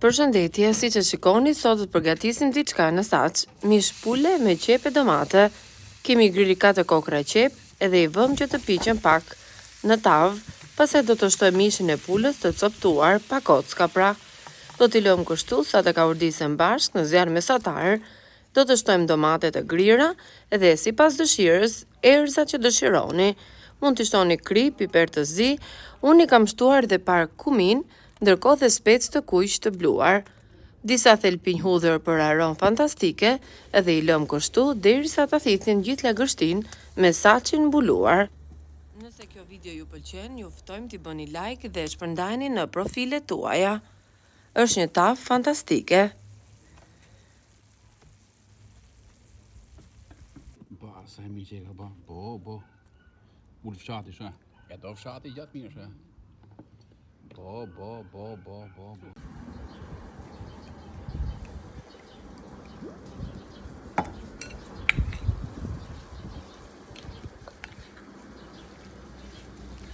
Përshëndetje, si që shikoni, sot të përgatisim diçka në saç, mish pule me qep e domate. Kemi grili 4 kokra qep edhe i vëm që të piqen pak në tavë, pastaj do të shtoj mishin e pulës të coptuar pa kocka pra. Do t'i lëm kështu sa të ka urdisen bashkë në zjarr mesatar. Do të shtojmë domatet e grira edhe sipas dëshirës, erza që dëshironi. Mund t'i shtoni kri, piper të zi, unë i kam shtuar dhe par kumin, ndërkohë dhe spec të kuq të bluar. Disa thelpinj hudhër për aromë fantastike edhe i lëm kështu derisa ta thithin gjithë lagështin me saçin mbuluar. Nëse kjo video ju pëlqen, ju ftojmë t'i bëni like dhe shpërndajni në profilet tuaja. Është një tavë fantastike. Ba, sa e mi që e ka ba, bo. Ullë fshati shë, e do fshati gjatë mirë shë. Bo.